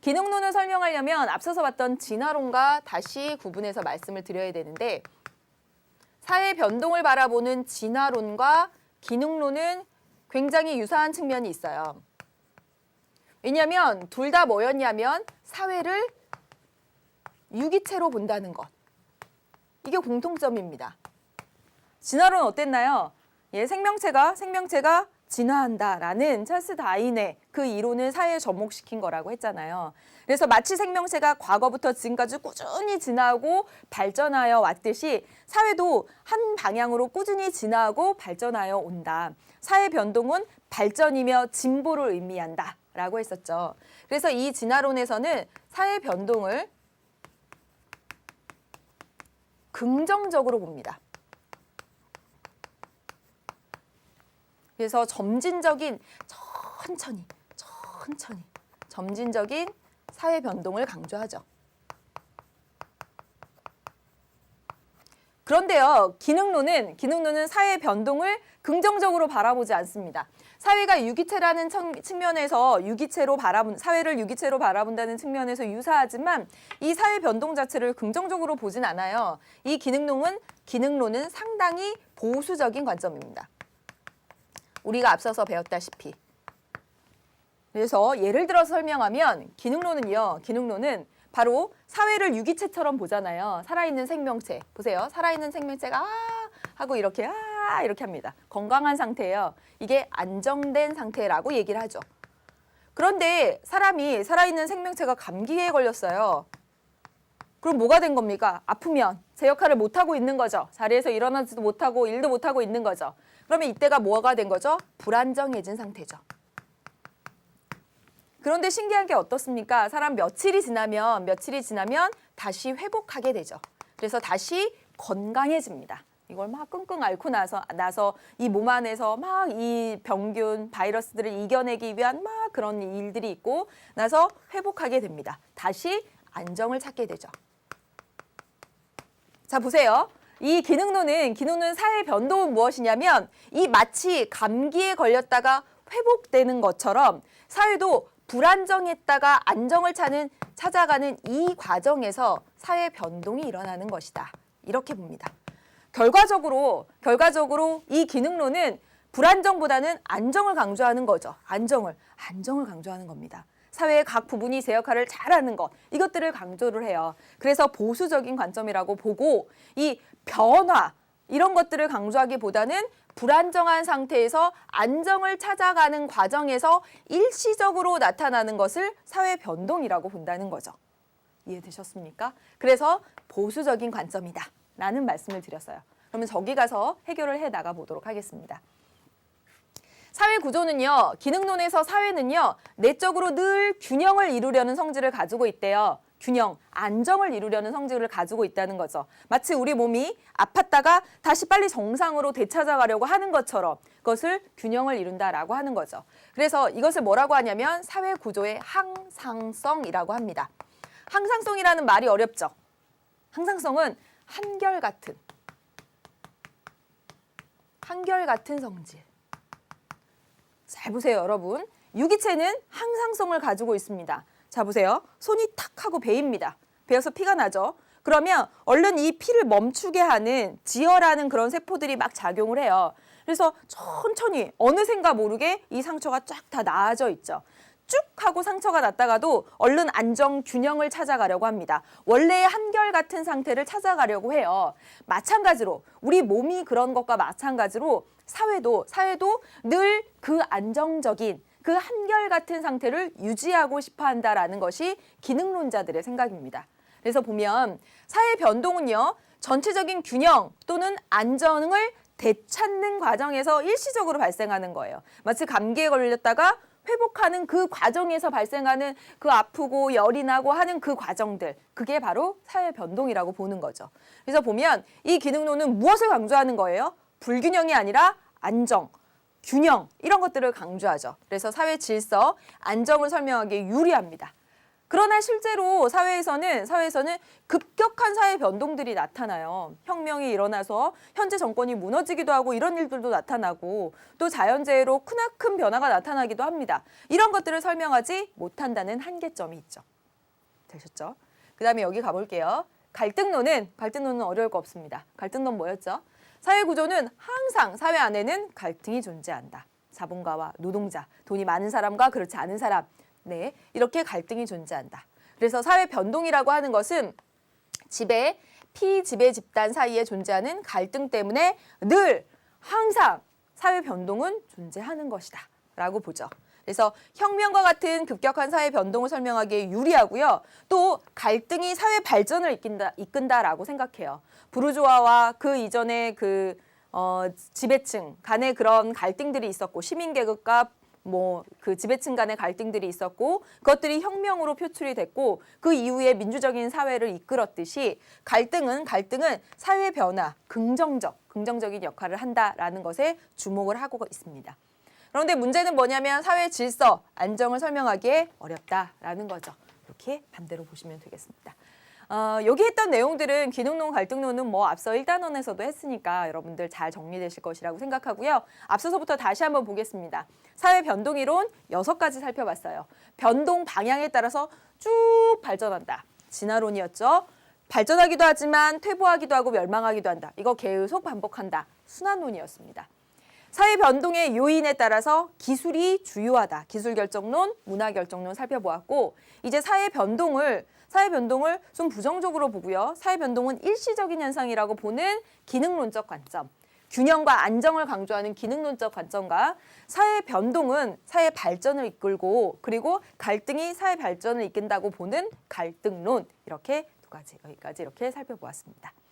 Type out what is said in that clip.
기능론을 설명하려면 앞서서 봤던 진화론과 다시 구분해서 말씀을 드려야 되는데 사회 변동을 바라보는 진화론과 기능론은 굉장히 유사한 측면이 있어요. 왜냐하면 둘 다 뭐였냐면 사회를 유기체로 본다는 것. 이게 공통점입니다. 진화론은 어땠나요? 생명체가 진화한다라는 찰스 다윈의 그 이론을 사회에 접목시킨 거라고 했잖아요. 그래서 마치 생명체가 과거부터 지금까지 꾸준히 진화하고 발전하여 왔듯이 사회도 한 방향으로 꾸준히 진화하고 발전하여 온다. 사회 변동은 발전이며 진보를 의미한다라고 했었죠. 그래서 이 진화론에서는 사회 변동을 긍정적으로 봅니다. 그래서 점진적인 천천히 점진적인 사회 변동을 강조하죠. 그런데요, 기능론은 사회 변동을 긍정적으로 바라보지 않습니다. 사회가 유기체라는 측면에서 사회를 유기체로 바라본다는 측면에서 유사하지만 이 사회 변동 자체를 긍정적으로 보진 않아요. 이 기능론은 상당히 보수적인 관점입니다. 우리가 앞서서 배웠다시피. 그래서 예를 들어서 설명하면 기능론은 바로 사회를 유기체처럼 보잖아요. 살아있는 생명체. 보세요. 살아있는 생명체가 하고 이렇게 합니다. 건강한 상태예요. 이게 안정된 상태라고 얘기를 하죠. 그런데 살아있는 생명체가 감기에 걸렸어요. 그럼 뭐가 된 겁니까? 아프면 제 역할을 못하고 있는 거죠. 자리에서 일어나지도 못하고 일도 못하고 있는 거죠. 그러면 이때가 뭐가 된 거죠? 불안정해진 상태죠. 그런데 신기한 게 어떻습니까? 사람 며칠이 지나면 다시 회복하게 되죠. 그래서 다시 건강해집니다. 이걸 막 끙끙 앓고 나서 이 몸 안에서 막 이 병균, 바이러스들을 이겨내기 위한 막 그런 일들이 있고 나서 회복하게 됩니다. 다시 안정을 찾게 되죠. 자, 보세요. 이 기능론은 사회 변동은 무엇이냐면 이 마치 감기에 걸렸다가 회복되는 것처럼 사회도 불안정했다가 안정을 찾아가는 이 과정에서 사회 변동이 일어나는 것이다. 이렇게 봅니다. 결과적으로 이 기능론은 불안정보다는 안정을 강조하는 거죠. 안정을 강조하는 겁니다. 사회의 각 부분이 제 역할을 잘하는 것, 이것들을 강조를 해요. 그래서 보수적인 관점이라고 보고 이 변화, 이런 것들을 강조하기보다는 불안정한 상태에서 안정을 찾아가는 과정에서 일시적으로 나타나는 것을 사회 변동이라고 본다는 거죠. 이해되셨습니까? 그래서 보수적인 관점이다 라는 말씀을 드렸어요. 그러면 저기 가서 해결을 해 나가 보도록 하겠습니다. 사회 구조는요, 기능론에서 사회는요, 내적으로 늘 균형을 이루려는 성질을 가지고 있대요. 안정을 이루려는 성질을 가지고 있다는 거죠. 마치 우리 몸이 아팠다가 다시 빨리 정상으로 되찾아가려고 하는 것처럼 그것을 균형을 이룬다라고 하는 거죠. 그래서 이것을 뭐라고 하냐면 사회 구조의 항상성이라고 합니다. 항상성이라는 말이 어렵죠. 항상성은 한결같은 성질. 잘 보세요, 여러분. 유기체는 항상성을 가지고 있습니다. 자, 보세요. 손이 탁 하고 베입니다. 베어서 피가 나죠. 그러면 얼른 이 피를 멈추게 하는 지혈하는 그런 세포들이 막 작용을 해요. 그래서 천천히 어느샌가 모르게 이 상처가 쫙 다 나아져 있죠. 쭉 하고 상처가 났다가도 얼른 안정 균형을 찾아가려고 합니다. 원래의 한결같은 상태를 찾아가려고 해요. 마찬가지로 우리 몸이 그런 것과 마찬가지로 사회도 늘 그 안정적인 그 한결같은 상태를 유지하고 싶어 한다라는 것이 기능론자들의 생각입니다. 그래서 보면 사회 변동은요, 전체적인 균형 또는 안정을 되찾는 과정에서 일시적으로 발생하는 거예요. 마치 감기에 걸렸다가 회복하는 그 과정에서 발생하는 그 아프고 열이 나고 하는 그 과정들, 그게 바로 사회 변동이라고 보는 거죠. 그래서 보면 이 기능론은 무엇을 강조하는 거예요? 불균형이 아니라 안정, 균형, 이런 것들을 강조하죠. 그래서 사회 질서, 안정을 설명하기에 유리합니다. 그러나 실제로 사회에서는 급격한 사회 변동들이 나타나요. 혁명이 일어나서 현재 정권이 무너지기도 하고 이런 일들도 나타나고 또 자연재해로 크나큰 변화가 나타나기도 합니다. 이런 것들을 설명하지 못한다는 한계점이 있죠. 되셨죠? 그다음에 여기 가볼게요. 갈등론은 어려울 거 없습니다. 갈등론 뭐였죠? 사회 구조는 항상 사회 안에는 갈등이 존재한다. 자본가와 노동자, 돈이 많은 사람과 그렇지 않은 사람, 네, 이렇게 갈등이 존재한다. 그래서 사회 변동이라고 하는 것은 피지배 집단 사이에 존재하는 갈등 때문에 늘 항상 사회 변동은 존재하는 것이다 라고 보죠. 그래서 혁명과 같은 급격한 사회 변동을 설명하기에 유리하고요. 또 갈등이 사회 발전을 이끈다라고 생각해요. 부르주아와 그 이전에 지배층 간의 그런 갈등들이 있었고 시민 계급과 그 지배층 간의 갈등들이 있었고 그것들이 혁명으로 표출이 됐고 그 이후에 민주적인 사회를 이끌었듯이 갈등은 사회 변화, 긍정적인 역할을 한다라는 것에 주목을 하고 있습니다. 그런데 문제는 뭐냐면 사회 질서, 안정을 설명하기에 어렵다라는 거죠. 이렇게 반대로 보시면 되겠습니다. 여기 했던 내용들은 기능론, 갈등론은 앞서 1단원에서도 했으니까 여러분들 잘 정리되실 것이라고 생각하고요. 앞서서부터 다시 한번 보겠습니다. 사회 변동이론 6가지 살펴봤어요. 변동 방향에 따라서 쭉 발전한다. 진화론이었죠. 발전하기도 하지만 퇴보하기도 하고 멸망하기도 한다. 이거 계속 반복한다. 순환론이었습니다. 사회 변동의 요인에 따라서 기술이 주요하다. 기술 결정론, 문화 결정론 살펴보았고 이제 사회 변동을 좀 부정적으로 보고요. 사회 변동은 일시적인 현상이라고 보는 기능론적 관점, 균형과 안정을 강조하는 기능론적 관점과 사회 변동은 사회 발전을 이끌고 그리고 갈등이 사회 발전을 이끈다고 보는 갈등론, 이렇게 두 가지, 여기까지 이렇게 살펴보았습니다.